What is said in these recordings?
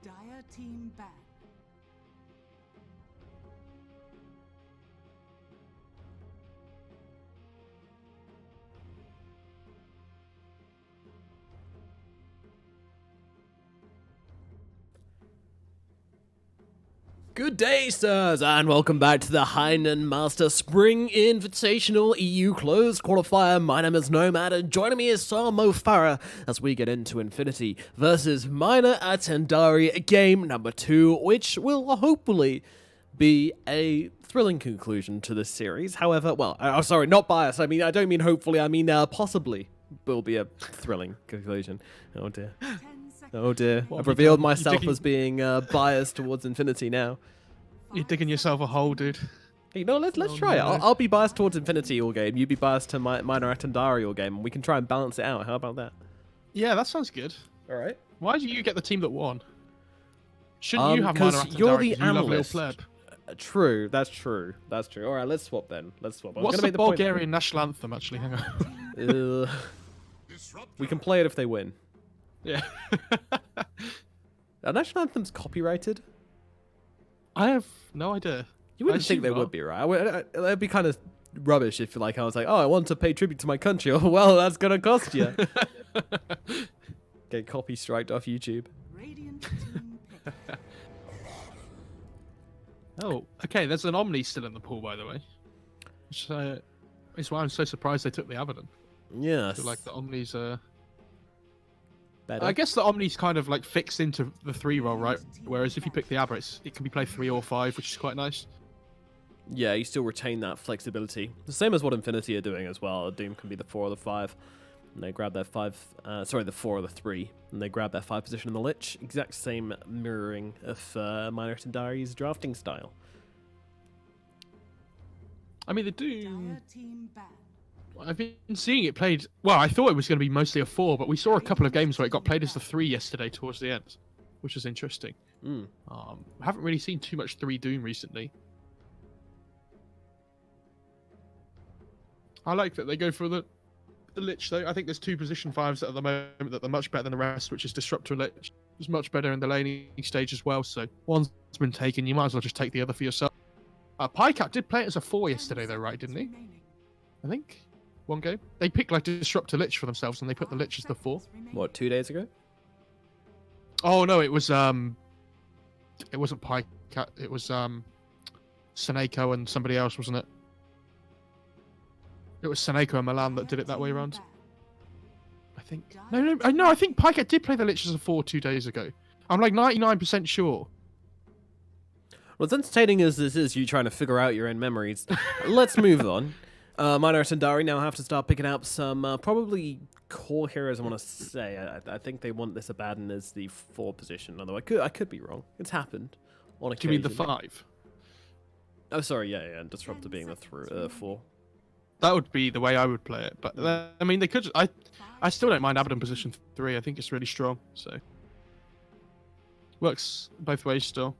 Dire team ban. Good day, sirs, and welcome back to the Hainan Master Spring Invitational EU Closed Qualifier. My name is Nomad, and joining me is Sir Mo Farah as we get into Infinity versus Minor Atendari, game number 2, which will hopefully be a thrilling conclusion to this series. However, well, I'm sorry, not biased. I mean, I don't mean hopefully, I mean possibly will be a thrilling conclusion. Oh dear. Oh dear, I've revealed myself as being biased towards Infinity now. You're digging yourself a hole, dude. Hey, no, let's try it. I'll be biased towards Infinity all game. You be biased to Minor Atendari all game, and we can try and balance it out. How about that? Yeah, that sounds good. All right. Why do you get the team that won? Shouldn't you have Minor Atendari? You're the you analyst. Pleb? True, that's true. That's true. All right, let's swap then. Let's swap. What's the Bulgarian national anthem, actually? Hang on. We can play it if they win. Yeah. Our national anthem's copyrighted? I have no idea. You wouldn't think they would be, right? It'd be kind of rubbish if like I was like, oh, I want to pay tribute to my country. Oh, well, that's going to cost you. Get copy striked off YouTube. Oh, okay, there's an Omni still in the pool, by the way. Which is why I'm so surprised they took the Abaddon. Yes. So, like, the Omni's... Better. I guess the Omni's kind of like fixed into the 3 role, right? Whereas if you pick the Abra, it can be played 3 or 5, which is quite nice. Yeah, you still retain that flexibility. The same as what Infinity are doing as well. Doom can be the 4 or the 5. And they grab their 5, the 4 or the 3. And they grab their 5 position in the Lich. Exact same mirroring of Minor Atendari's drafting style. I mean, the Doom... I've been seeing it played... Well, I thought it was going to be mostly a 4, but we saw a couple of games where it got played as the 3 yesterday towards the end, which is interesting. I haven't really seen too much 3 Doom recently. I like that they go for the Lich, though. I think there's 2 position 5s at the moment that are much better than the rest, which is Disruptor and Lich. It's much better in the laning stage as well, so one's been taken, you might as well just take the other for yourself. Pycat did play it as a 4 yesterday, though, right, didn't he? I think. One game. They picked like Disruptor Lich for themselves and they put the Lich as the 4. What, 2 days ago? Oh no, it wasn't Pycat, it was Seneko and somebody else, wasn't it? It was Seneko and Milan that did it that way around. I think. No, I think Pycat did play the Lich as a 4 2 days ago. I'm like 99% sure. Well, as entertaining as this is, you trying to figure out your own memories, let's move on. Minor Atendari now have to start picking up some probably core heroes. I want to say. I think they want this Abaddon as the 4 position. Although I could be wrong. It's happened on occasion. Do you mean the 5? Oh, sorry. Yeah. And Disruptor being the 4. That would be the way I would play it. But I mean, they could. I still don't mind Abaddon position 3. I think it's really strong. So works both ways still.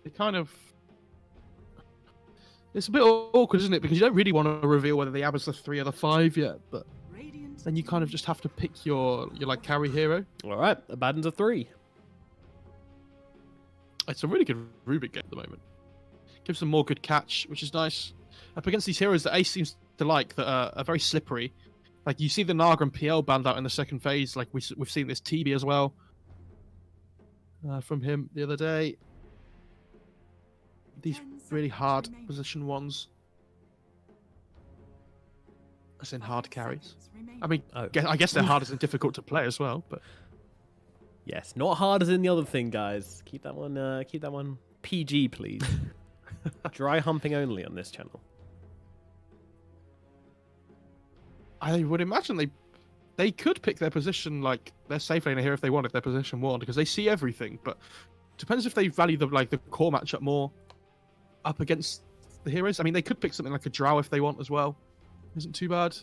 They kind of. It's a bit awkward, isn't it? Because you don't really want to reveal whether the Abba's the 3 or the 5 yet, but then you kind of just have to pick your like carry hero. All right, Abaddon's a 3. It's a really good Rubik game at the moment. Gives them more good catch, which is nice. Up against these heroes that Ace seems to like that are very slippery. Like you see the Naga and PL banned out in the second phase. Like we've seen this TB as well from him the other day. These really hard position ones. As in hard carries. I mean, I guess they're hard as in difficult to play as well, but... Yes, not hard as in the other thing, guys. Keep that one PG, please. Dry humping only on this channel. I would imagine they could pick their position, like, their safe laner here if they wanted their position 1, because they see everything, but depends if they value the core matchup more up against the heroes. I mean, they could pick something like a Drow if they want as well. Isn't too bad.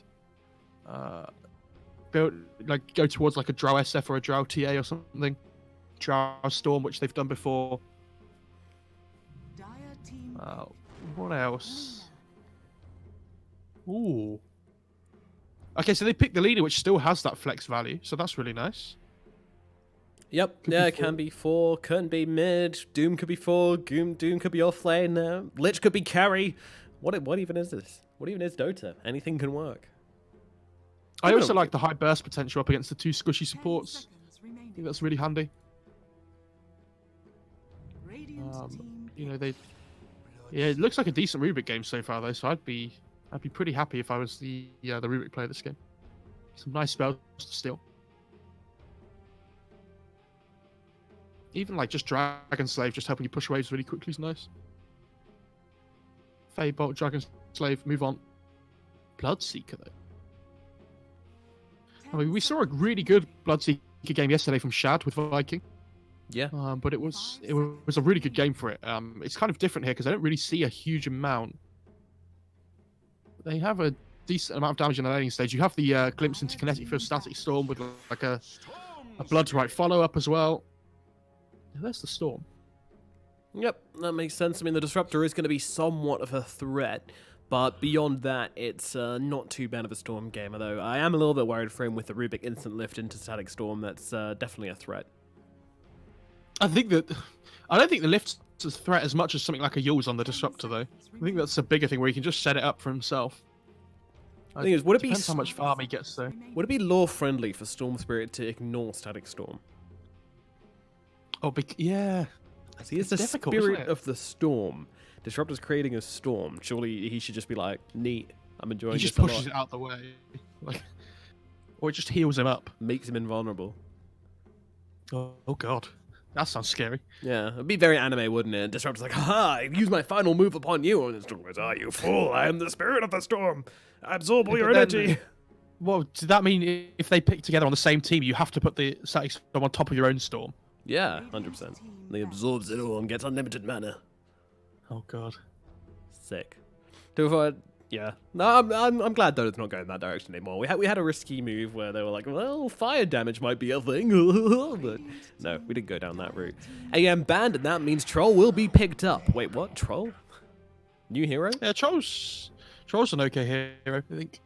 Go towards like a Drow SF or a Drow TA or something. Drow Storm, which they've done before. What else? Ooh. Okay, so they picked the leader, which still has that flex value, so that's really nice. Yep, Could yeah, be it can four. be 4, couldn't be mid, Doom could be 4, Doom could be off lane, Lich could be carry. What even is this? What even is Dota? Anything can work. I also like the high burst potential up against the 2 squishy supports. I think that's really handy. You know, yeah, it looks like a decent Rubik game so far though, so I'd be pretty happy if I was the Rubik player this game. Some nice spells to steal. Even like just Dragon Slave, just helping you push waves really quickly is nice. Fade Bolt, Dragon Slave, move on. Bloodseeker though. I mean, we saw a really good Bloodseeker game yesterday from Shad with Viking. Yeah. But it was a really good game for it. It's kind of different here because I don't really see a huge amount. They have a decent amount of damage in the laning stage. You have the glimpse into kinetic field static storm with like a blood to right follow up as well. Yeah, there's the storm. Yep, that makes sense. I mean, the Disruptor is going to be somewhat of a threat, but beyond that, it's not too bad of a Storm game, although I am a little bit worried for him with the Rubik instant lift into Static Storm. That's definitely a threat. I don't think the lift's a threat as much as something like a Yule's on the Disruptor, though. I think that's a bigger thing where he can just set it up for himself. The thing is, would it be depends how much farm he gets, though. Would it be lore friendly for Storm Spirit to ignore Static Storm? Oh, yeah. As he is the spirit of the storm. Disruptor's creating a storm. Surely he should just be like, neat. I'm enjoying this. He just pushes it out the way, like, or it just heals him up, makes him invulnerable. Oh god, that sounds scary. Yeah, it'd be very anime, wouldn't it? Disruptor's like, haha, I use my final move upon you, and the storm goes, ah, you fool! I am the spirit of the storm. I absorb all your energy. Well, does that mean if they pick together on the same team, you have to put the static storm on top of your own storm? Yeah, 100%. He absorbs it all and gets unlimited mana. Oh god, sick. Yeah, no, I'm glad though it's not going that direction anymore. We had a risky move where they were like, well, fire damage might be a thing, but no, we didn't go down that route. AM banned, and that means Troll will be picked up. Wait, what? Troll? New hero? Yeah, Troll's an okay hero, I think.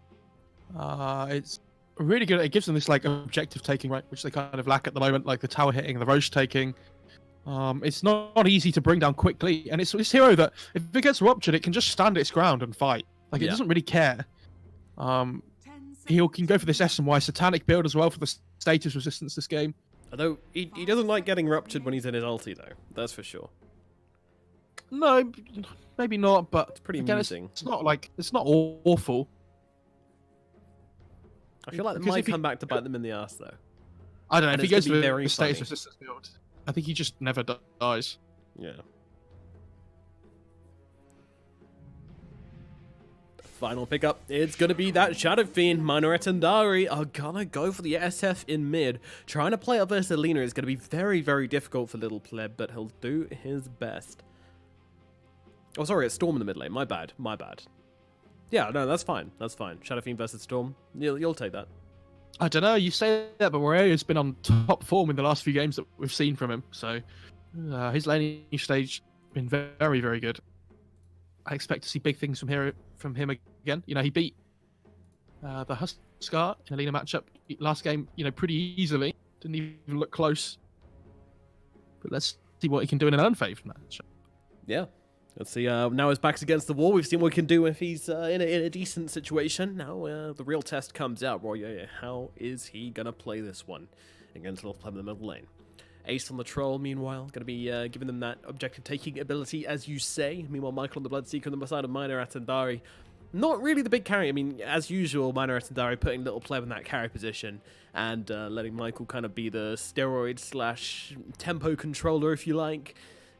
It's really good. It gives them this like objective taking, right, which they kind of lack at the moment, like the tower hitting, the Roche taking. It's not easy to bring down quickly, and it's this hero that if it gets ruptured, it can just stand its ground and fight. Like it doesn't really care. He can go for this S and Y satanic build as well for the status resistance this game. Although he doesn't like getting ruptured when he's in his ulti though. That's for sure. No, maybe not, but it's pretty again, amusing. It's not awful. I feel like it might come back to bite them in the ass though. I don't know, if he goes for the status funny. resistance build, I think he just never dies. Yeah. Final pickup, it's going to be that Shadow Fiend. Minor Atendari are going to go for the SF in mid. Trying to play up versus Alina is going to be very, very difficult for Little Pleb, but he'll do his best. Oh, sorry, it's Storm in the mid lane. My bad. Yeah, no, that's fine. Shadow Fiend versus Storm. You'll take that. I don't know, you say that, but Moreira's been on top form in the last few games that we've seen from him, so his laning stage been very, very good. I expect to see big things from him again. You know, he beat the Huskar in a Alina matchup last game, you know, pretty easily. Didn't even look close. But let's see what he can do in an unfavoured matchup. Yeah. Let's see, now his back's against the wall. We've seen what he can do if he's in a decent situation. Now the real test comes out. Roy, how is he going to play this one against Little Pleb in the middle lane? Ace on the Troll, meanwhile, going to be giving them that objective-taking ability, as you say. Meanwhile, Michael on the Bloodseeker on the side of Minor Atendari. Not really the big carry. I mean, as usual, Minor Atendari putting Little Pleb in that carry position and letting Michael kind of be the steroid/tempo controller, if you like,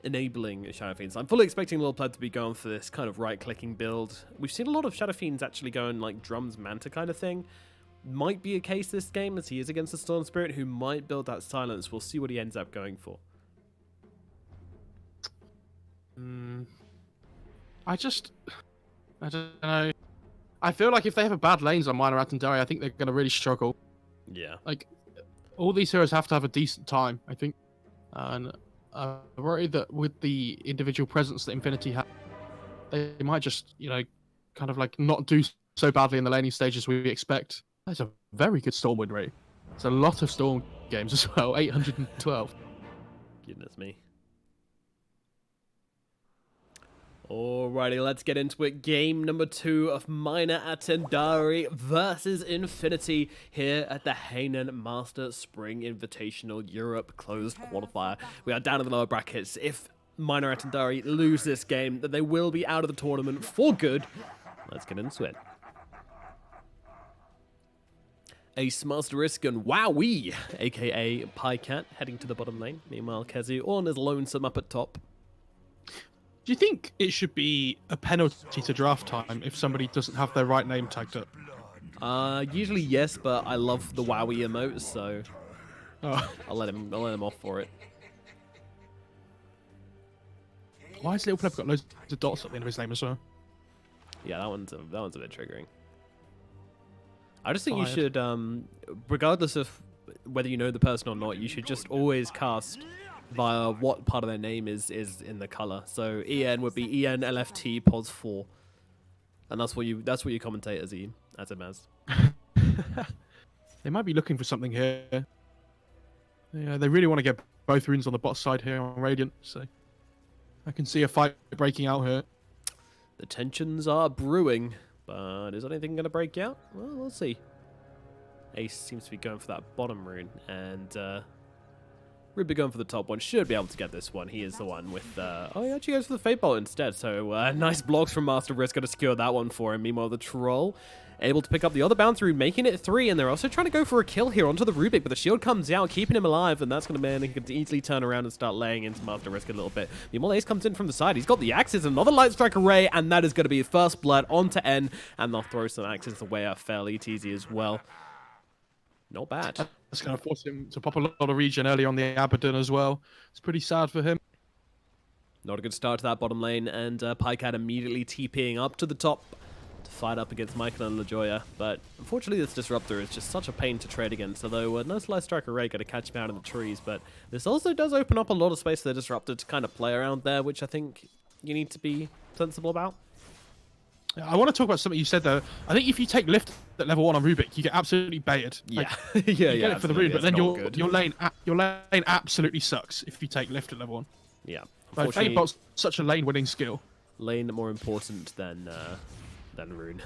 enabling Shadow Fiends. I'm fully expecting Little Pleb to be going for this kind of right-clicking build. We've seen a lot of Shadow Fiends actually going like Drums Manta kind of thing. Might be a case this game, as he is against the Storm Spirit, who might build that silence. We'll see what he ends up going for. I don't know. I feel like if they have a bad lanes on Minor Atendari, I think they're going to really struggle. Yeah. Like, all these heroes have to have a decent time, I think. And I worry that with the individual presence that Infinity have, they might just, you know, kind of like not do so badly in the laning stage as we expect. That's a very good Storm win rate. It's a lot of Storm games as well. 812. Goodness me. Alrighty, let's get into it. Game number 2 of Minor Atendari versus Infinity here at the Hainan Master Spring Invitational Europe Closed Qualifier. We are down in the lower brackets. If Minor Atendari lose this game, then they will be out of the tournament for good. Let's get into it. Ace Master Risk and Wowee, aka Pycat, heading to the bottom lane. Meanwhile, Kezu on his lonesome up at top. Do you think it should be a penalty to draft time if somebody doesn't have their right name tagged up? Usually yes, but I love the Wowee emote, so I'll let him off for it. Why has Little Pleb got loads of dots at the end of his name as well? Yeah, that one's a bit triggering. I just think you should, regardless of whether you know the person or not, you should just always cast via what part of their name is in the color. So EN would be EN LFT POS 4, and that's what you commentate as him as. They might be looking for something here. Yeah, they really want to get both runes on the bot side here on Radiant, so I can see a fight breaking out here. The tensions are brewing, but is anything going to break out? Well, we'll see. Ace seems to be going for that bottom rune, and Ruby going for the top one. Should be able to get this one. He is the one with... oh, he actually goes for the Fate Bolt instead. So nice blocks from Master Risk to secure that one for him. Meanwhile, the Troll able to pick up the other bounce rune, making it 3. And they're also trying to go for a kill here onto the Rubik. But the shield comes out, keeping him alive. And that's going to mean he can easily turn around and start laying into Master Risk a little bit. Meanwhile, Ace comes in from the side. He's got the axes, another Light Strike Array. And that is going to be first blood onto N. And they'll throw some axes away at fairly easy as well. Not bad. That's going to force him to pop a lot of regen early on the Abaddon as well. It's pretty sad for him. Not a good start to that bottom lane, and Pycat immediately TPing up to the top to fight up against Michael and LaJoya. But unfortunately, this Disruptor is just such a pain to trade against, although nice Light Strike Array going to catch him out in the trees. But this also does open up a lot of space for the Disruptor to kind of play around there, which I think you need to be sensible about. I want to talk about something you said though. I think if you take lift at level 1 on Rubik, you get absolutely baited. Yeah, like, yeah, you get it for the rune, but then your lane absolutely sucks if you take lift at level 1. Yeah, Like, Fate Bolt's such a lane-winning skill. Lane more important than rune.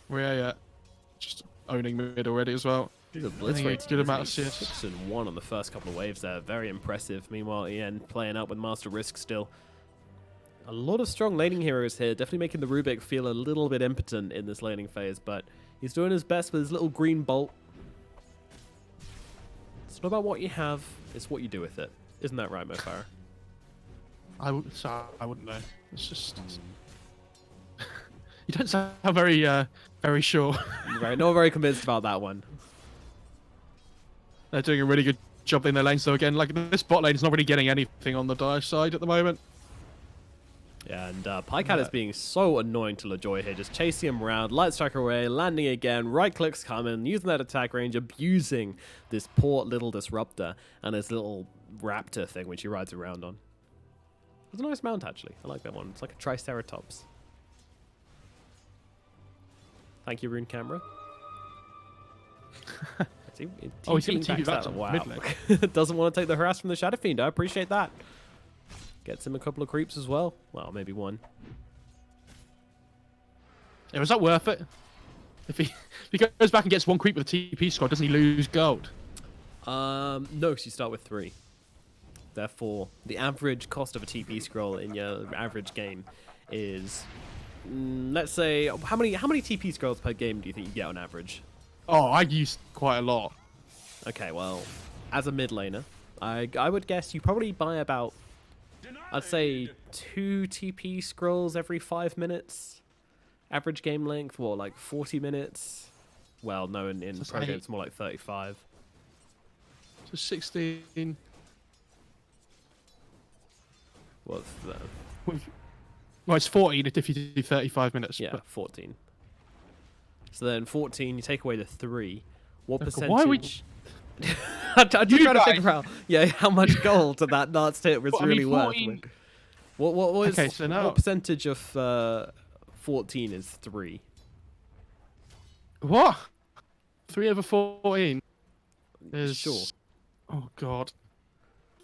We're just owning mid already as well. The blitz rate, good amount of CS. 6 and 1 on the first couple of waves there, very impressive. Meanwhile, EN playing up with Master Risk still. A lot of strong laning heroes here, definitely making the Rubik feel a little bit impotent in this laning phase, but he's doing his best with his little green bolt. It's not about what you have, it's what you do with it. Isn't that right, Mofara? I wouldn't know. It's just... You don't sound very sure. Right, not very convinced about that one. They're doing a really good job in their lane, so again, like, this bot lane is not really getting anything on the Dire side at the moment. Yeah, and Pycat is being so annoying to LaJoy here, just chasing him around, Light Strike away, landing again, right clicks coming, using that attack range, abusing this poor little Disruptor and his little raptor thing which he rides around on. It's a nice mount actually, I like that one, it's like a Triceratops. Thank you, Rune Camera. Oh, he's going to TP back to wow. mid lane. Doesn't want to take the harass from the Shadow Fiend, I appreciate that. Gets him a couple of creeps as well. Well, maybe one. Yeah, was that worth it? If he goes back and gets one creep with a TP squad, doesn't he lose gold? No, because you start with 3. Therefore, the average cost of a TP scroll in your average game is, let's say, how many TP scrolls per game do you think you get on average? Oh, I use quite a lot. Okay, well, as a mid laner, I would guess you probably buy about, I'd say 2 TP scrolls every 5 minutes. Average game length, what, like 40 minutes? Well, no, in pro games it's more like 35. So 16. What's that? Well, it's 14 if you do 35 minutes. Yeah, but 14. So then 14, you take away the 3. What percentage? Why would I'm just trying to figure out, how much gold to that nuts tip was really 14... worth. What percentage of 14 is 3? What? 3 over 14? Sure. Oh, God.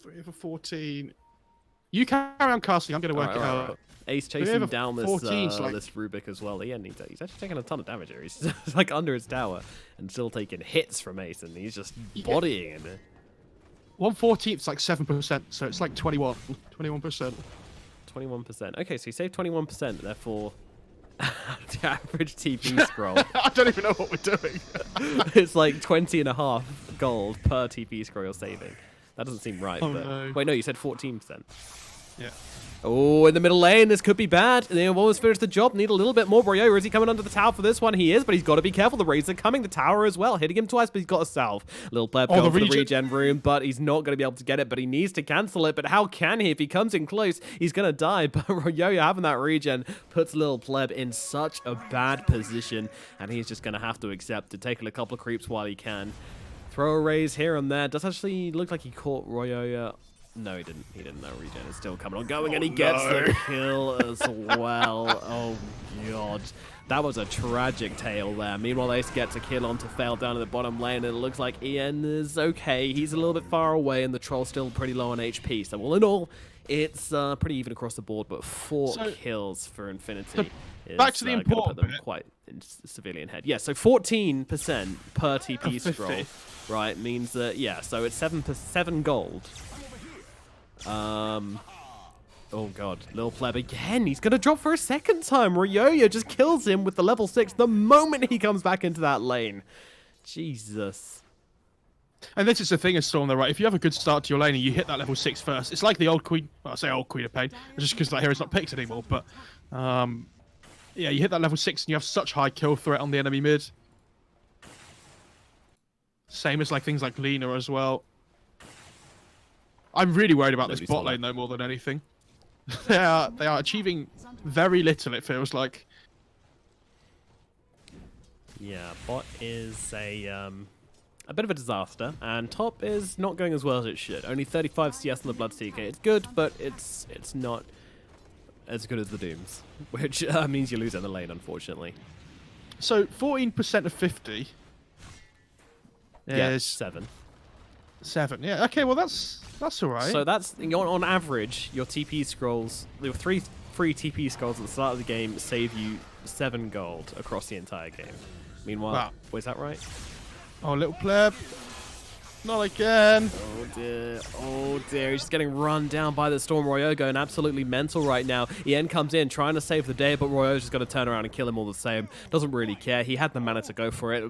3 over 14. You carry on casting. I'm going to work it out. Ace 3 chasing over down this 14 's like... this Rubik as well. He's actually taking a ton of damage here. He's like under his tower and still taking hits from Ace, and he's just bodying him. 1/14 is like 7%, so it's like 21%. 21%. Okay, so you saved 21%, therefore the average TP scroll. I don't even know what we're doing. It's like 20.5 gold per TP scroll you're saving. That doesn't seem right. Oh, but... no. Wait, no, you said 14%. Yeah. Oh, in the middle lane, this could be bad. They've almost finished the job. Need a little bit more. Royo, is he coming under the tower for this one? He is, but he's got to be careful. The raids are coming. The tower as well. Hitting him twice, but he's got a salve. Little pleb going for the regen room, but he's not going to be able to get it, but he needs to cancel it. But how can he? If he comes in close, he's going to die. But Royo having that regen puts little pleb in such a bad position, and he's just going to have to accept to take a couple of creeps while he can. Throw a raise here and there. Does actually look like he caught Royo. No, he didn't. He didn't. That regen is still coming on going, and he gets the kill as well. Oh, God. That was a tragic tale there. Meanwhile, Ace gets a kill on to fail down in the bottom lane, and it looks like Ian is okay. He's a little bit far away, and the troll's still pretty low on HP. So, all in all, it's pretty even across the board, but 4 kills for Infinity. Back to the important put them quite severely in head. Yeah, so 14% per TP scroll, right, means that, yeah, so it's 7 gold. Oh god, Lil Pleb again. He's gonna drop for a second time. Ryoyo just kills him with the level 6 the moment he comes back into that lane. Jesus. And this is the thing, Storm, though, right? If you have a good start to your lane and you hit that level 6 first, it's like the old Queen. Well, I say old Queen of Pain, just because that hero's not picked anymore. But yeah, you hit that level 6 and you have such high kill threat on the enemy mid. Same as like things like Lina as well. I'm really worried about this bot lane though more than anything. they are achieving very little, it feels like. Yeah, bot is a bit of a disaster, and top is not going as well as it should. Only 35 CS on the Bloodseeker. It's good, but it's not as good as the Dooms, which means you lose in the lane, unfortunately. So 14% of 50 is 7. 7. Yeah. Okay. Well, that's all right. So that's on average, your TP scrolls, your 3 free TP scrolls at the start of the game save you 7 gold across the entire game. Meanwhile, was that right? Oh, little pleb. Not again. Oh dear. Oh dear. He's just getting run down by the Storm. Royo going absolutely mental right now. Ien comes in trying to save the day, but Royo's just going to turn around and kill him all the same. Doesn't really care. He had the mana to go for it.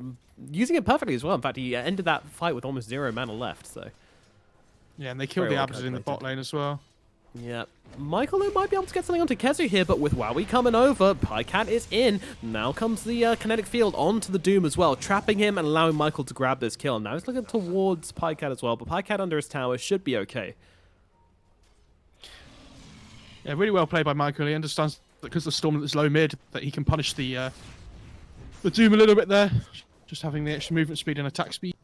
Using it perfectly as well. In fact, he ended that fight with almost 0 mana left. So. Yeah, and they killed the Abs in the bot lane as well. Yeah. Michael though might be able to get something onto Kezu here, but with Wowie coming over, Pycat is in. Now comes the kinetic field onto the Doom as well, trapping him and allowing Michael to grab this kill. Now he's looking towards Pycat as well, but Pycat under his tower should be okay. Yeah, really well played by Michael. He understands that because the Storm is low mid, that he can punish the Doom a little bit there. Just having the extra movement speed and attack speed.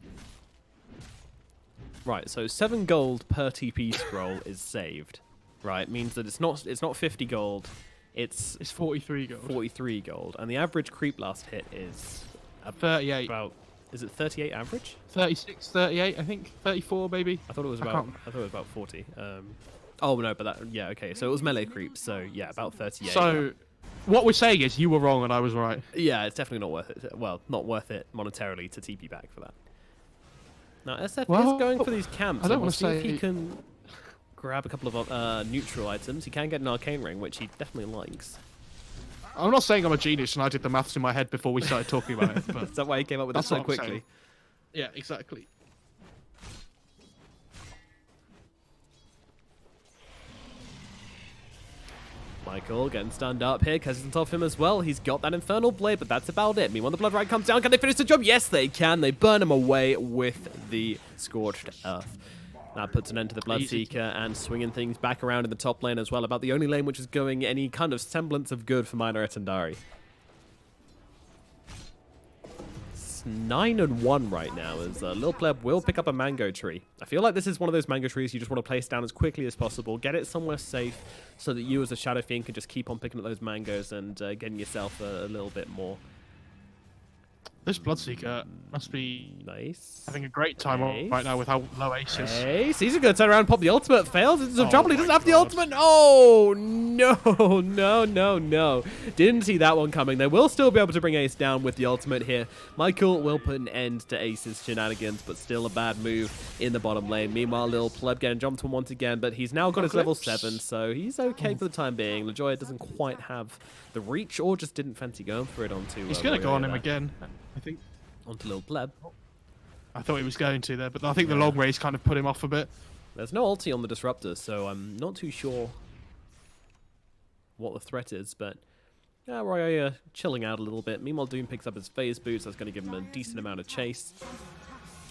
Right, so 7 gold per TP scroll is saved. Right, means that it's not 50 gold, it's 43 gold. 43 gold, and the average creep last hit is 38. About, is it 38 average? 36, 38, I think. 34 maybe. I thought it was about 40. Oh no, but that, yeah, okay. So it was melee creep, so yeah, about 38. So what we're saying is you were wrong and I was right. Yeah, it's definitely not worth it. Well, not worth it monetarily to TP back for that. Now SF is going for these camps. I don't want to say if he can grab a couple of neutral items. He can get an arcane ring, which he definitely likes. I'm not saying I'm a genius and I did the maths in my head before we started talking about it. But is that why he came up with that so quickly? Yeah, exactly. Michael getting stunned up here. Kezin's off him as well. He's got that Infernal Blade, but that's about it. Meanwhile, the Blood Rite comes down. Can they finish the job? Yes, they can. They burn him away with the Scorched Earth. That puts an end to the Bloodseeker and swinging things back around in the top lane as well. About the only lane which is going any kind of semblance of good for minor Atendari. It's 9-1 right now as Lil Pleb will pick up a mango tree. I feel like this is one of those mango trees you just want to place down as quickly as possible. Get it somewhere safe so that you as a Shadow Fiend can just keep on picking up those mangoes and getting yourself a little bit more. This Bloodseeker must be Nice. having a great time Ace. right now with how low Ace is. Ace, he's gonna turn around and pop the ultimate. Fails into some Oh trouble. He my doesn't have the God. ultimate. Oh no, no, no, no! Didn't see that one coming. They will still be able to bring Ace down with the ultimate here. Michael will put an end to Ace's shenanigans, but still a bad move in the bottom lane. Meanwhile, Lil Pleb getting jumped on once again, but he's now got his level 7, so he's okay for the time being. LaJoya doesn't quite have the reach, or just didn't fancy going for it onto. He's going to go on him again, I think. Onto Lil Pleb. I thought he was going to there, but I think the long race kind of put him off a bit. There's no ulti on the Disruptor, so I'm not too sure what the threat is, but yeah, Roy chilling out a little bit. Meanwhile, Doom picks up his phase boost. That's going to give him a decent amount of chase.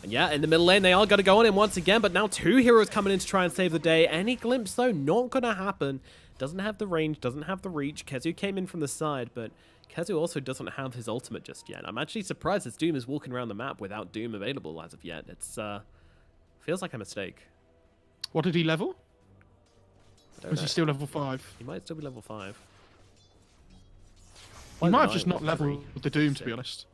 And yeah, in the middle lane, they are going to go on him once again, but now 2 heroes coming in to try and save the day. Any glimpse, though, not going to happen. Doesn't have the range, doesn't have the reach. Kezu came in from the side, but Kezu also doesn't have his ultimate just yet. I'm actually surprised that Doom is walking around the map without Doom available as of yet. It's feels like a mistake. What did he level? I don't Was know. he still level 5? He might still be level 5. He might have Nine, just not level leveled the Doom, to be honest.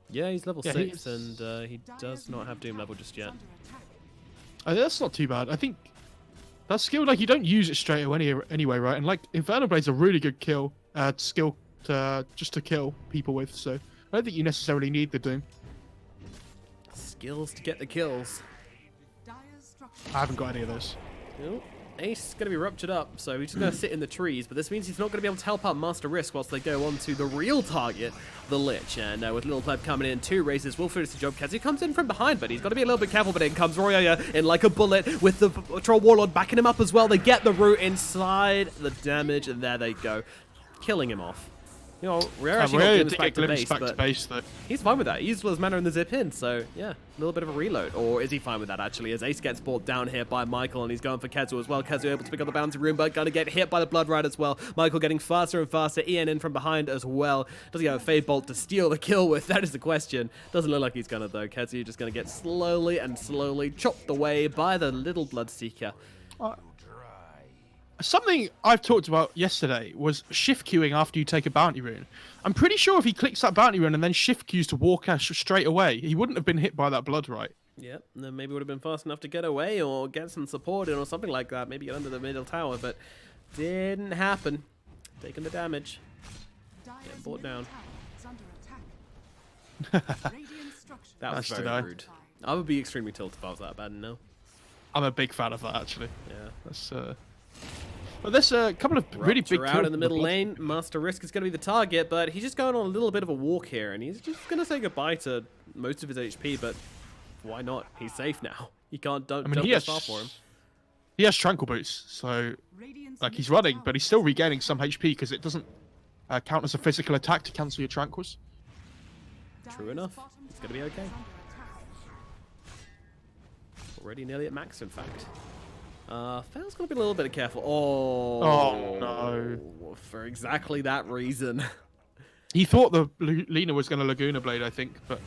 Yeah, he's level Yeah, 6, he's- and he does not have Doom level just yet. That's not too bad. I think that skill, like, you don't use it straight away anyway, right? And like, Infernal Blade's a really good skill just to kill people with. So I don't think you necessarily need the Doom. Skills to get the kills. I haven't got any of those. Nope. Ace is going to be ruptured up, so he's just going to sit in the trees, but this means he's not going to be able to help out Master Risk whilst they go on to the real target, the Lich. And with Little Pleb coming in, 2 races, will finish the job. Kazu comes in from behind, but he's got to be a little bit careful, but in comes Roya in like a bullet with the Troll Warlord backing him up as well. They get the root inside the damage, and there they go, killing him off. You know, we're actually not getting back to base, but though. he's fine with that. He used his mana in the zip in, so yeah, a little bit of a reload. Or is he fine with that, actually, as Ace gets brought down here by Michael, and he's going for Kezu as well. Kezu able to pick up the bounty rune, but going to get hit by the Blood Ride as well. Michael getting faster and faster. Ian in from behind as well. Does he have a Fade Bolt to steal the kill with? That is the question. Doesn't look like he's going to, though. Kezu just going to get slowly and slowly chopped away by the little Bloodseeker. Something I've talked about yesterday was shift queuing after you take a bounty rune. I'm pretty sure if he clicks that bounty rune and then shift queues to walk out straight away, he wouldn't have been hit by that blood right. Yep, and then maybe would have been fast enough to get away or get some support in or something like that. Maybe get under the middle tower, but didn't happen. Taking the damage. Getting brought down. That was Nice to very know. rude. I would be extremely tilted if I was that bad, no. I'm a big fan of that, actually. Yeah. That's But there's a couple of really big Rupture out kills in the middle lane. Master Risk is going to be the target, but he's just going on a little bit of a walk here, and he's just going to say goodbye to most of his HP, but why not? He's safe now. You can't jump this far for him. He has Tranquil Boots, so like he's running, but he's still regaining some HP because it doesn't count as a physical attack to cancel your Tranquils. True enough. It's going to be okay. Already nearly at max, in fact. Fail's got to be a little bit careful. Oh, no. For exactly that reason. He thought the Lina was going to Laguna Blade, I think, but...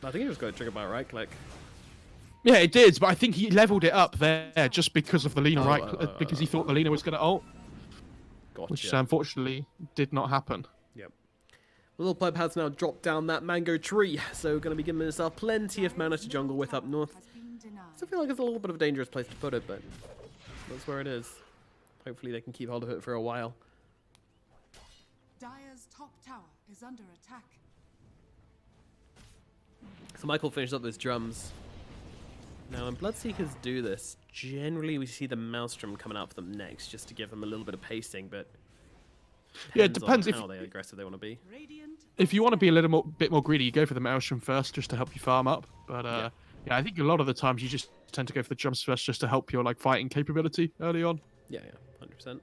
I think he just got triggered by a right click. Yeah, it did, but I think he leveled it up there just because of the Lina because he thought the Lina was going to ult, Gotcha. which unfortunately did not happen. Yep. Little Pleb has now dropped down that mango tree, so going to be giving himself plenty of mana to jungle with up north. I feel like it's a little bit of a dangerous place to put it, but that's where it is. Hopefully they can keep hold of it for a while. Dire's top tower is under attack. So Michael finishes up those drums. Now when Bloodseekers do this, generally we see the Maelstrom coming out for them next, just to give them a little bit of pacing, but Yeah, it depends on if how aggressive they want to be. if you want to be a little bit more greedy, you go for the Maelstrom first just to help you farm up. But yeah, I think a lot of the times you just tend to go for the jumps first just to help your like fighting capability early on. Yeah, 100%.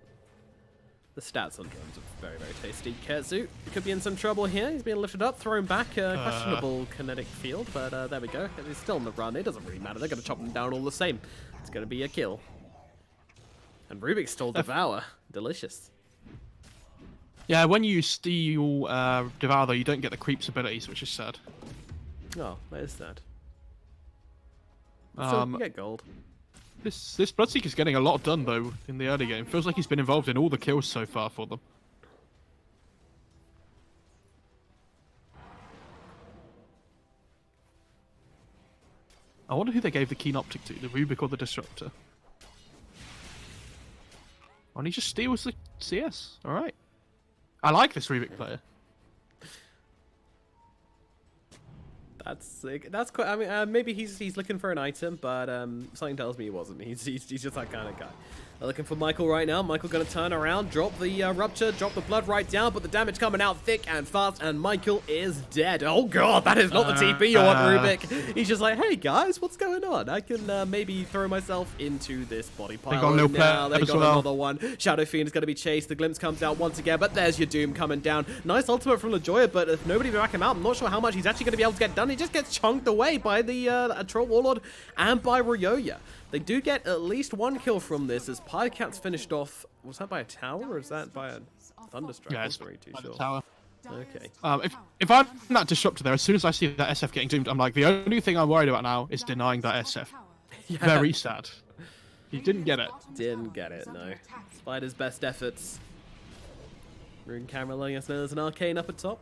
The stats on drums are very, very tasty. Kezu could be in some trouble here. He's being lifted up, thrown back. Questionable kinetic field, but there we go. He's still on the run. It doesn't really matter. They're going to chop him down all the same. It's going to be a kill. And Rubik stole Devour. Delicious. Yeah, when you steal Devour, though, you don't get the creeps abilities, which is sad. Oh, that is sad. So you get gold. This Bloodseeker's getting a lot done, though, in the early game. Feels like he's been involved in all the kills so far for them. I wonder who they gave the Keen Optic to, the Rubik or the Disruptor. Oh, and he just steals the CS. All right. I like this Rubik player. That's sick. That's quite. I mean, maybe he's looking for an item, but something tells me he wasn't. He's just that kind of guy. They're looking for Michael right now. Michael gonna turn around, drop the rupture, drop the blood right down, but the damage coming out thick and fast, and Michael is dead. Oh god, that is not the TP you want, Rubik. He's just like, hey guys, what's going on? I can maybe throw myself into this body pile. They got no now they as got well. another one. Shadow Fiend is gonna be chased. The glimpse comes out once again, but there's your Doom coming down. Nice ultimate from LaJoya, but if nobody to back him out, I'm not sure how much he's actually gonna be able to get done. He just gets chunked away by the Troll Warlord and by Ryoya. They do get at least one kill from this as Pycat's finished off. Was that by a tower or is that by a Thunderstrike? Yeah, it's I'm not too sure. tower. Okay. If I'm that Disruptor there, as soon as I see that SF getting doomed, I'm like, the only thing I'm worried about now is denying that SF. Yeah. Very sad. He didn't get it. Didn't get it, no. Despite his best efforts. Rune Camera letting us know there's an arcane up at top.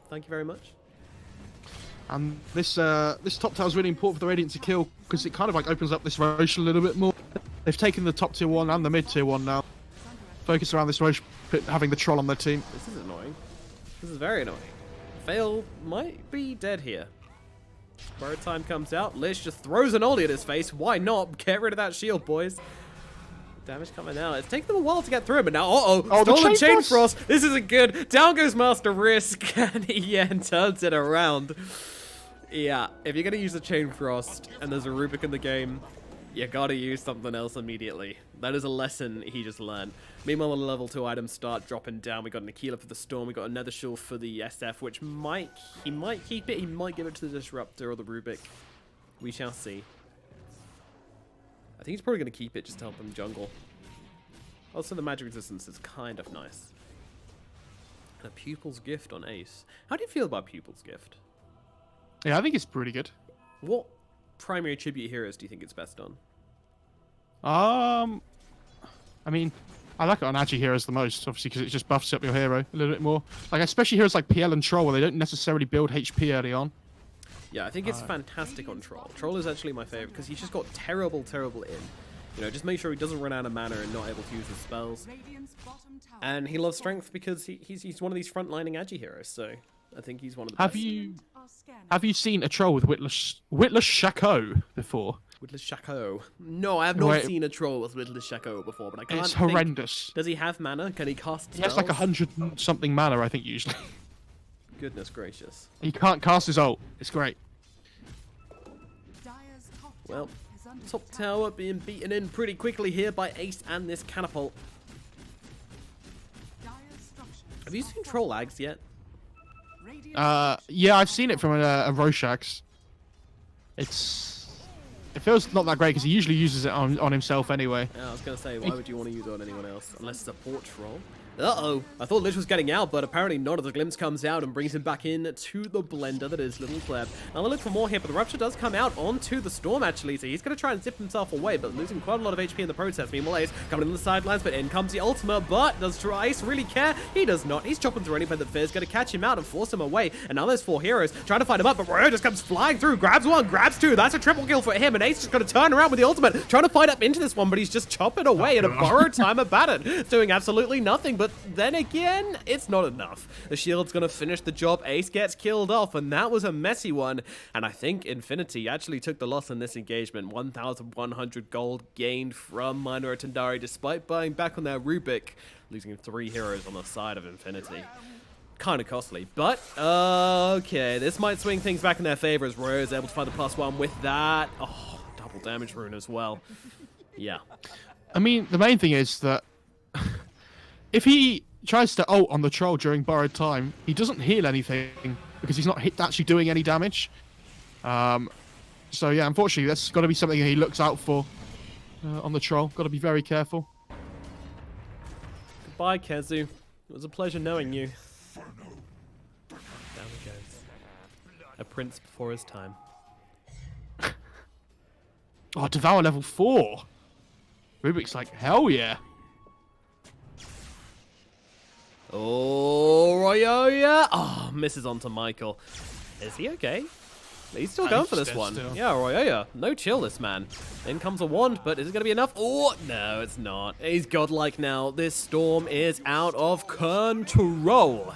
Thank you very much. And this top tower is really important for the Radiant to kill because it kind of like opens up this Roche a little bit more. They've taken the top tier 1 and the mid tier 1 now. Focus around this Roche pit, having the troll on their team. This is annoying. This is very annoying. Fail might be dead here. Borrowed time comes out. Lish just throws an ulti at his face. Why not? Get rid of that shield, boys. Damage coming out. It's taken them a while to get through, but now, stolen Chain Frost. This isn't good. Down goes Master Risk, and Yen turns it around. Yeah, if you're gonna use the Chain Frost and there's a Rubik in the game, you gotta use something else immediately. That is a lesson he just learned. Meanwhile, when the level 2 items start dropping down, we got an Aquila for the Storm, we got another shield for the SF, which he might keep it, he might give it to the Disruptor or the Rubik. We shall see. I think he's probably going to keep it just to help him jungle. Also, the magic resistance is kind of nice. And a Pupil's Gift on Ace. How do you feel about Pupil's Gift? Yeah, I think it's pretty good. What primary tribute heroes do you think it's best on? I mean, I like it on Agi heroes the most, obviously, because it just buffs up your hero a little bit more. Like, especially heroes like PL and Troll, where they don't necessarily build HP early on. Yeah, I think it's fantastic on Troll. Troll is actually my favorite because he's just got terrible in. You know, just make sure he doesn't run out of mana and not able to use his spells. And he loves strength because he's one of these frontlining Agi heroes, so I think he's one of the best. Have you seen a Troll with Witless Shaco before? Witless Shaco? No, I have not seen a Troll with Witless Shaco before, but I can't It's horrendous. Does he have mana? Can he cast spells? He has like 100-something mana, I think, usually. Goodness gracious. He can't cast his ult. It's great. Well, top tower being beaten in pretty quickly here by Ace and this Catapult. Have you seen Troll Ags yet? Yeah, I've seen it from a Roshax. It feels not that great because he usually uses it on himself anyway. Yeah, I was going to say, why would you want to use it on anyone else? Unless it's a port troll. Uh-oh. I thought Lich was getting out, but apparently not. The glimpse comes out and brings him back in to the blender that is Little Pleb. Now they look for more here, but the Rupture does come out onto the Storm, actually, so he's going to try and zip himself away, but losing quite a lot of HP in the process. Meanwhile, Ace coming in the sidelines, but in comes the ultimate, but does Ace really care? He does not. He's chopping through anything that fears, going to catch him out and force him away, and now there's 4 heroes trying to fight him up, but Royo just comes flying through, grabs 1, grabs 2. That's a triple kill for him, and Ace just going to turn around with the ultimate, trying to fight up into this one, but he's just chopping away at a borrowed time about it, doing absolutely nothing, but then again, it's not enough. The shield's gonna finish the job. Ace gets killed off, and that was a messy one. And I think Infinity actually took the loss in this engagement. 1,100 gold gained from Minor Atendari, despite buying back on their Rubik, losing 3 heroes on the side of Infinity. Kind of costly, but okay, this might swing things back in their favor as Royo is able to find the +1 with that. Oh, double damage rune as well. Yeah. I mean, the main thing is that if he tries to ult on the Troll during borrowed time, he doesn't heal anything because he's not actually doing any damage. So yeah, unfortunately, that's got to be something he looks out for on the Troll. Got to be very careful. Goodbye, Kezu. It was a pleasure knowing you. Down he goes. A prince before his time. Oh, Devour level 4. Rubik's like, hell yeah. Oh, Royo, yeah. Oh, misses onto Michael. Is he okay? He's still going for he's this dead one. still. Yeah, Royoya. No chill, this man. In comes a wand, but is it going to be enough? Oh, no, it's not. He's godlike now. This storm is out of control.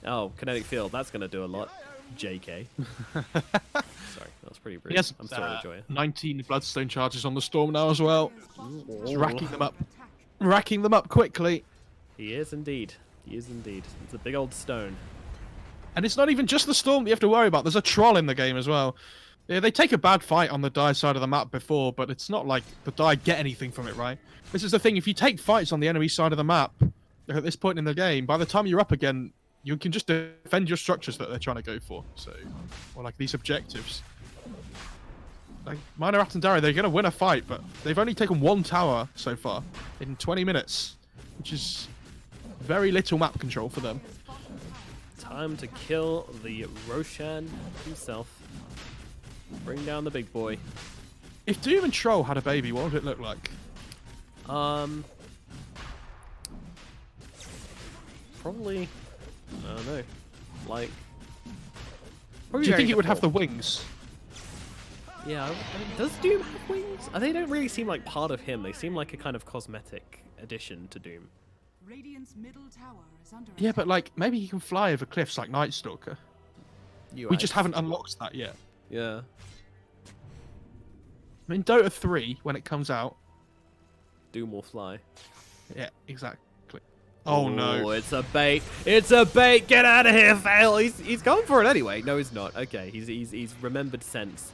Oh, kinetic field. That's going to do a lot. JK. Sorry, that was pretty rude. He has I'm still enjoying it. 19 bloodstone charges on the storm now as well. He's Ooh. racking them up. Racking them up quickly. He is indeed. He is indeed. It's a big old stone. And it's not even just the storm that you have to worry about. There's a troll in the game as well. Yeah, they take a bad fight on the die side of the map before, but it's not like the die get anything from it, right? This is the thing. If you take fights on the enemy side of the map at this point in the game, by the time you're up again, you can just defend your structures that they're trying to go for. So, or like these objectives. Like Minor Atendari, they're going to win a fight, but they've only taken 1 tower so far in 20 minutes, which is very little map control for them. Time to kill the Roshan himself. Bring down the big boy. If Doom and Troll had a baby, what would it look like? Probably, I don't know, like. Do you think it would have the wings? Yeah, I mean, does Doom have wings? They don't really seem like part of him. They seem like a kind of cosmetic addition to Doom. Radiant's middle tower is under Yeah, attack. but like maybe he can fly over cliffs like Night Stalker. We just haven't unlocked that yet. Yeah. I mean, Dota 3 when it comes out. Doom will fly. Yeah, exactly. Oh no! It's a bait! It's a bait! Get out of here, Fail! He's going for it anyway. No, he's not. Okay, he's remembered sense.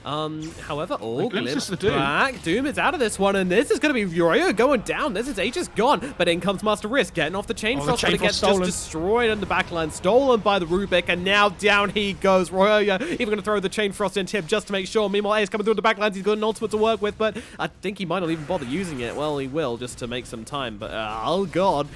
However, glimpses glimpse the Doom. back. Doom is out of this one, and this is going to be Uriah going down. This is Aegis gone, but in comes Master Risk, getting off the chain the frost, but chain it gets frost just stolen. destroyed in the backline, stolen by the Rubik, and now down he goes. Royoya even going to throw the chain frost into him just to make sure. Meanwhile, Ace coming through the backlines. He's got an ultimate to work with, but I think he might not even bother using it. Well, he will just to make some time, but oh god.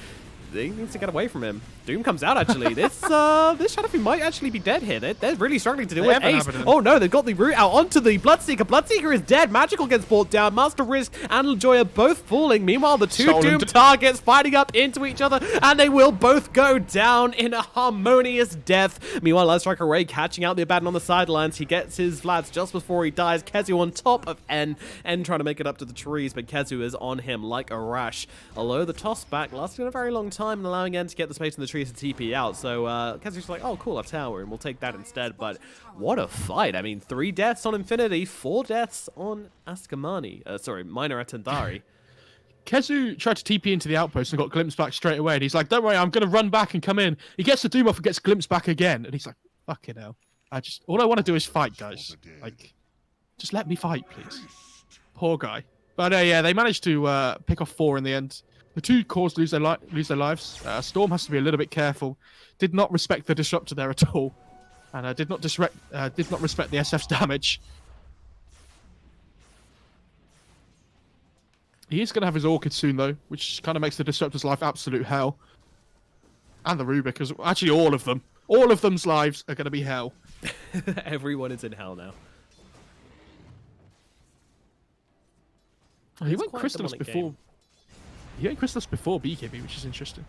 He needs to get away from him. Doom comes out, actually. This Shadowfiend might actually be dead here. They're really struggling to deal with Ace. Oh, no, they've got the root out onto the Bloodseeker. Bloodseeker is dead. Magical gets brought down. Master Risk and LaJoy are both falling. Meanwhile, the two Stolen Doom targets fighting up into each other, and they will both go down in a harmonious death. Meanwhile, Light Striker Ray catching out the Abaddon on the sidelines. He gets his Vlads just before he dies. Kezu on top of N. N trying to make it up to the trees, but Kezu is on him like a rash. Although the toss back lasted a very long time and allowing N to get the space in the trees to TP out. So Kezu's like, oh, cool, a tower, and we'll take that instead. But what a fight. I mean, 3 deaths on Infinity, 4 deaths on Askamani. Sorry, Minor Atendari. Kezu tried to TP into the outpost and got glimpsed back straight away. And he's like, don't worry, I'm going to run back and come in. He gets the Doom off and gets glimpsed back again. And he's like, fucking hell. All I want to do is fight, guys. Like, just let me fight, please. Poor guy. But yeah, they managed to pick off 4 in the end. The 2 cores lose their lives. Storm has to be a little bit careful. Did not respect the disruptor there at all, and did not respect the SF's damage. He is going to have his Orchid soon, though, which kind of makes the disruptor's life absolute hell. And the Rubik, actually all of them. All of them's lives are going to be hell. Everyone is in hell now. He It's went quite a Crystallis demonic before. game. He went Crystallis before BKB, which is interesting.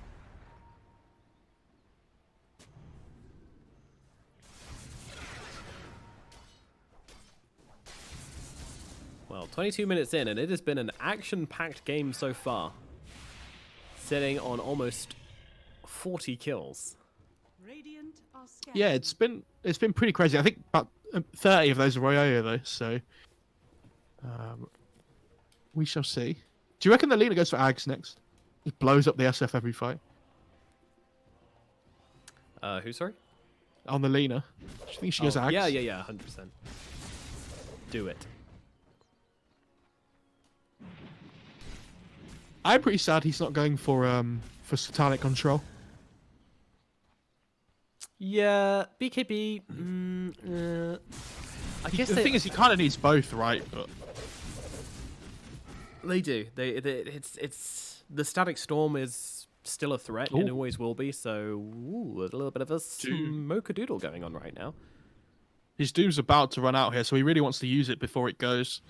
Well, 22 minutes in, and it has been an action-packed game so far. Sitting on almost 40 kills. Radiant are scared. Yeah, it's been pretty crazy. I think about 30 of those are Royoyo though, so we shall see. Do you reckon the Lina goes for Ags next? It blows up the SF every fight. Who, sorry? On the Lina. Do you think she goes Ags? Yeah, 100%. Do it. I'm pretty sad he's not going for Satanic Control. Yeah, BKB. I guess The thing is, he kind of needs both, right? But they do. It's the Static Storm is still a threat and Ooh. always will be. So a little bit of a smoke-a-doodle going on right now. his Doom's about to run out here, so he really wants to use it before it goes.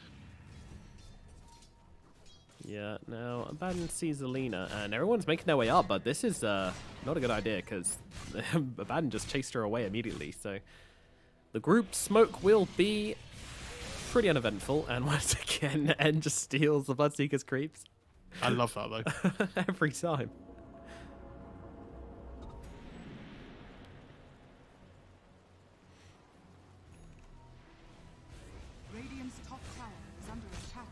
Yeah, now Abaddon sees Alina, and everyone's making their way up, but this is not a good idea, because Abaddon just chased her away immediately, so The group smoke will be pretty uneventful, and once again, N just steals the Bloodseeker's creeps. I love that though. Every time. Radiant's top tower is under attack.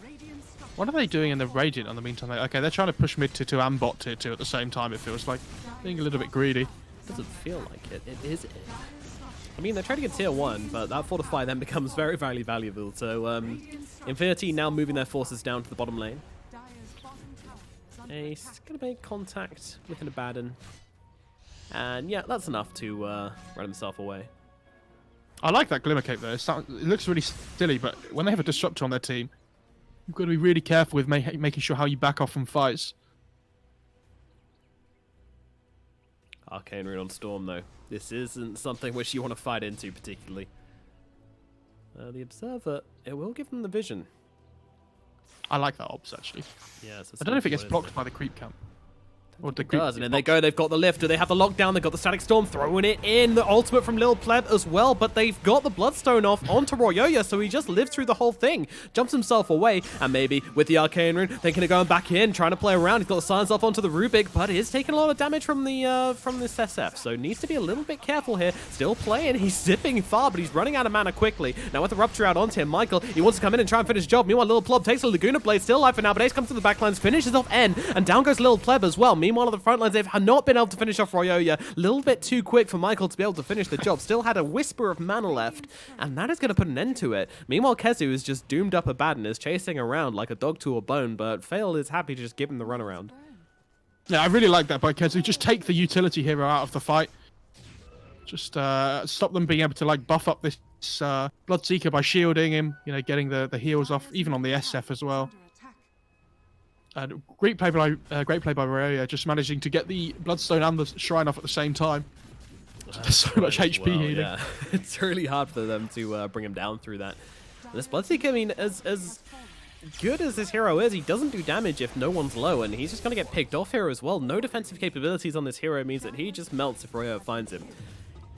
Radiant's structures What are they doing in the Radiant in the meantime? Okay, they're trying to push mid tier 2 and bot tier 2 at the same time, it feels like. Being a little bit greedy. Doesn't feel like it. It is it. I mean, they're trading at tier 1, but that fortify then becomes very, very valuable. So, Infinity now moving their forces down to the bottom lane. Dire's bottom tower is under He's attack. going to make contact with an Abaddon. And yeah, that's enough to run himself away. I like that Glimmer Cape though. It looks really silly, but when they have a Disruptor on their team, you've got to be really careful with making sure how you back off from fights. Arcane Rune on Storm, though. This isn't something which you want to fight into particularly. The Observer, it will give them the vision. I like that ops actually. Yeah, so I don't know if it gets what is blocked by the creep camp. Or the It creep does, and then they go, they've got the lift, do they have the lockdown, they've got the Static Storm, throwing it in, the ultimate from Lil Pleb as well, but they've got the Bloodstone off onto Royoya, so he just lived through the whole thing, jumps himself away, and maybe with the Arcane Rune, thinking of going back in, trying to play around, he's got the signs off onto the Rubik, but is taking a lot of damage from this SF, so needs to be a little bit careful here, still playing, he's zipping far, but he's running out of mana quickly. Now with the Rupture out onto him, Michael, he wants to come in and try and finish the job, meanwhile Lil Pleb takes the Laguna Blade, still alive for now, but Ace comes to the backlines, finishes off N, and down goes Lil Pleb as well. Meanwhile on the front lines, they've not been able to finish off Royoya. A little bit too quick for Michael to be able to finish the job. Still had a whisper of mana left, and that is going to put an end to it. Meanwhile, Kezu is just doomed up Abaddon, is chasing around like a dog to a bone, but Fail is happy to just give him the runaround. Yeah, I really like that by Kezu. Just take the utility hero out of the fight. Just stop them being able to like buff up this Bloodseeker by shielding him, you know, getting the heals off, even on the SF as well. Under attack. And great play by Royoya, just managing to get the Bloodstone and the Shrine off at the same time. There's so much HP healing. Yeah, it's really hard for them to bring him down through that. This Bloodseeker, I mean, as good as this hero is, he doesn't do damage if no one's low, and he's just going to get picked off here as well. No defensive capabilities on this hero means that he just melts if Royoya finds him.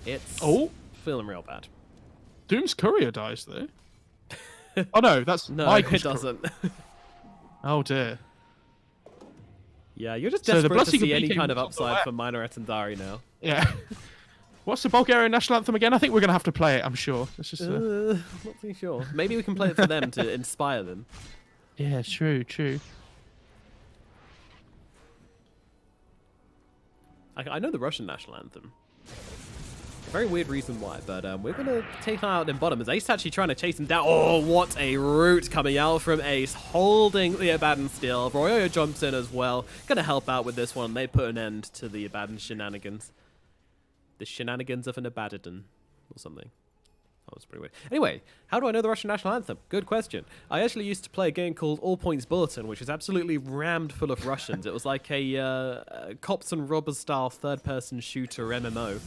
It's feeling real bad. Doom's courier dies though. Oh no, that's No, Michael's it doesn't. Oh dear. Yeah, you're just So the desperate to Bloodseeker see any became kind of top of the upside left. for minor Atendari now. Yeah. What's the Bulgarian national anthem again? I think we're gonna have to play it. I'm sure. It's just. I'm not too sure. Maybe we can play it for them to inspire them. Yeah, true. I know the Russian national anthem. Very weird reason why, but we're going to take him out in bottom as Ace actually trying to chase him down. Oh, what a route coming out from Ace, holding the Abaddon still. Royoya jumps in as well. Going to help out with this one. They put an end to the Abaddon shenanigans. The shenanigans of an Abaddon or something. That was pretty weird. Anyway, how do I know the Russian national anthem? Good question. I actually used to play a game called All Points Bulletin, which was absolutely rammed full of Russians. It was like a cops and robbers style third-person shooter MMO.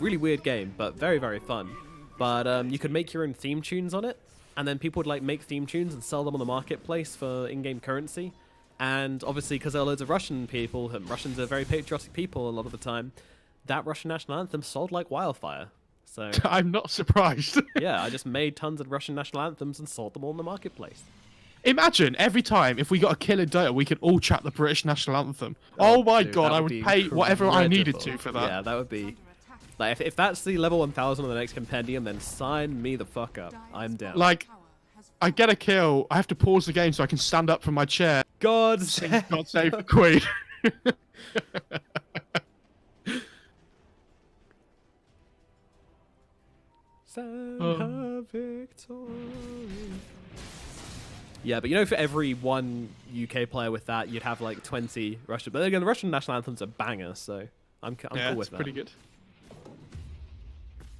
Really weird game, but very, very fun. But you could make your own theme tunes on it, and then people would like make theme tunes and sell them on the marketplace for in-game currency. And obviously, because there are loads of Russian people, and Russians are very patriotic people a lot of the time, that Russian national anthem sold like wildfire. So I'm not surprised. yeah, I just made tons of Russian national anthems and sold them all in the marketplace. Imagine every time if we got a kill in Dota, we could all chat the British national anthem. Oh my dude, god, that I would would be pay whatever I needed to incredible. for that. Yeah, that would be... Under attack. Like, if that's the level 1000 on the next compendium, then sign me the fuck up. I'm down. Like, Tower has I get a kill, I have to pause the game so I can stand up from my chair. God Sing God Save the Queen. Send her victory. Yeah, but you know, for every one UK player with that, you'd have like 20 Russian. But again, the Russian national anthem's a banger, so I'm Yeah, cool with it's that. pretty good.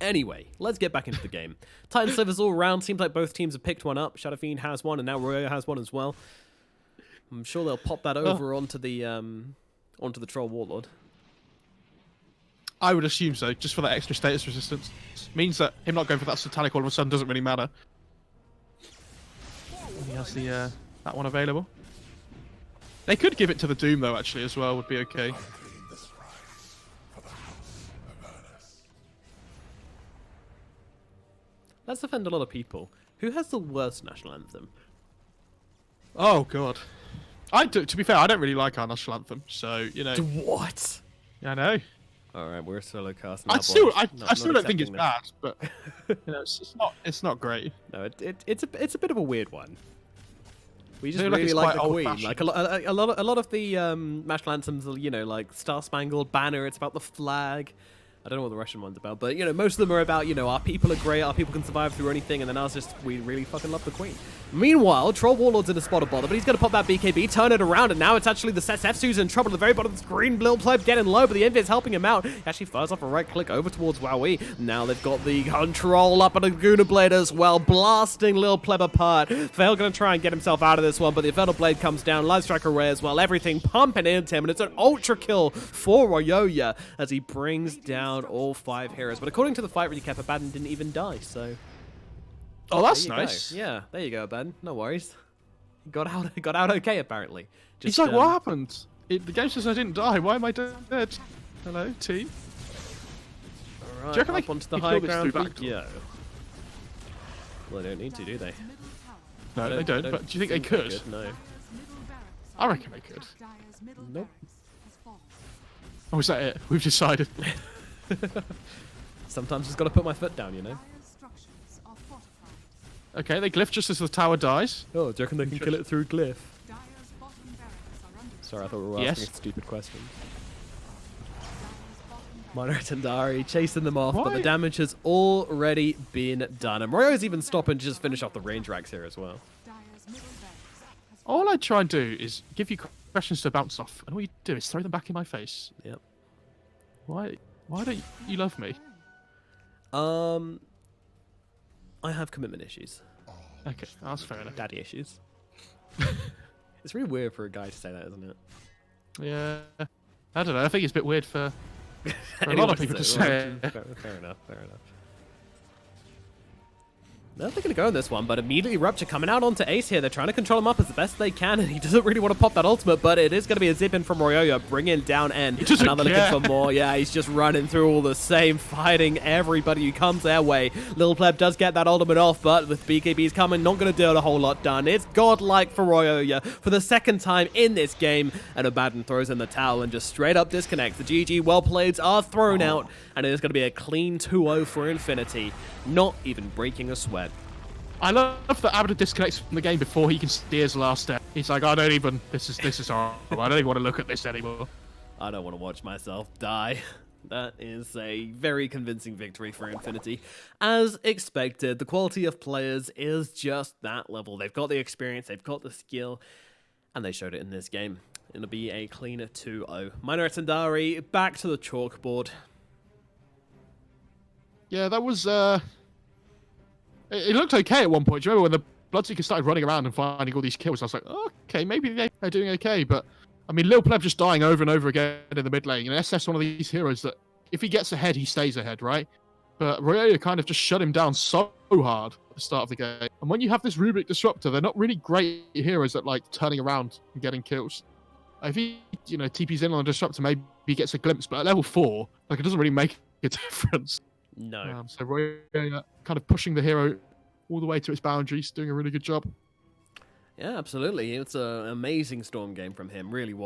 Anyway, let's get back into the game. Titan slivers all around. Seems like both teams have picked one up. Shadow Fiend has one, and now Royo has one as well. I'm sure they'll pop that over onto the Troll Warlord. I would assume so, just for that extra status resistance. Means that him not going for that Satanic all of a sudden doesn't really matter. He has the that one available. They could give it to the Doom though, actually, as well, would be okay. Let's offend a lot of people. Who has the worst national anthem? Oh god. To be fair, I don't really like our national anthem, so you know. What? I know. All right, we're solo cast. I still don't think it's bad, but you know, it's not great. No, it's a bit of a weird one. We just I feel like really it's like quite the Queen. old-fashioned. Like a lot of the national anthems, are, you know, like Star Spangled Banner. It's about the flag. I don't know what the Russian one's about, but you know, most of them are about, you know, our people are great, our people can survive through anything, and then ours just, we really fucking love the Queen. Meanwhile, Troll Warlord's in a spot of bother, but he's going to pop that BKB, turn it around, and now it's actually the SF who's in trouble at the very bottom of the screen. Lil Pleb getting low, but the Invit's helping him out. He actually fires off a right click over towards Wowie. Now they've got the control up on a Guna Blade as well, blasting Lil Pleb apart. Fail going to try and get himself out of this one, but the Infernal Blade comes down, Live Strike Array as well, everything pumping into him, and it's an ultra kill for Royoya as he brings down all 5 heroes. But according to the fight recap, Abaddon didn't even die, so... Oh, that's There you nice. go. Yeah, there you go, Ben. No worries. Got out okay, apparently. Just, He's like, what happened? The game says I didn't die. Why am I dead? Hello, team. All right, Do you reckon up onto the they high kill this ground through we backdoor? go. Well, they don't need to, do they? No, they don't. But do you think they could? No. I reckon they could. Nope. Oh, is that it? We've decided. Sometimes just got to put my foot down, you know? Okay, they glyph just as the tower dies. Oh, do you reckon they can kill it through glyph? Sorry, I thought we were asking Yes. a stupid question. Minor Atendari chasing them off, but the Why? damage has already been done. And Mario's even stopping to just finish off the range racks here as well. All I try and do is give you questions to bounce off, and all you do is throw them back in my face. Yep. Why don't you love me? I have commitment issues. Okay, that's fair enough. Daddy issues. It's really weird for a guy to say that, isn't it? Yeah, I don't know. I think it's a bit weird for a lot of people to say. Fair enough, fair enough. No, they're going to go on this one, but immediately Rupture coming out onto Ace here. They're trying to control him up as the best they can, and he doesn't really want to pop that ultimate, but it is going to be a zip in from Royoya, bringing down End. doesn't Another care. looking for more. Yeah, he's just running through all the same, fighting everybody who comes their way. Lil Pleb does get that ultimate off, but with BKBs coming, not going to do a whole lot done. It's godlike for Royoya for the second time in this game, and Abaddon throws in the towel and just straight up disconnects. The GG well playeds are thrown out, and it is going to be a clean 2-0 for Infinity, not even breaking a sweat. I love that Abaddon disconnects from the game before he can steer his last step. He's like, I don't even. This is horrible. I don't even want to look at this anymore. I don't want to watch myself die. That is a very convincing victory for Infinity. As expected, the quality of players is just that level. They've got the experience, they've got the skill, and they showed it in this game. It'll be a clean 2-0. Minor Atendari back to the chalkboard. Yeah, that was. It looked okay at one point. Do you remember when the Bloodseeker started running around and finding all these kills? I was like, oh, okay, maybe they're doing okay. But, I mean, Lil Pleb just dying over and over again in the mid lane. You know, SF's one of these heroes that if he gets ahead, he stays ahead, right? But Royoya kind of just shut him down so hard at the start of the game. And when you have this Rubik Disruptor, they're not really great heroes at, like, turning around and getting kills. If he, you know, TP's in on a Disruptor, maybe he gets a glimpse. But at level 4, like, it doesn't really make a difference. No. So Royoya kind of pushing the hero all the way to its boundaries, doing a really good job. Yeah, absolutely. It's an amazing Storm game from him, really was.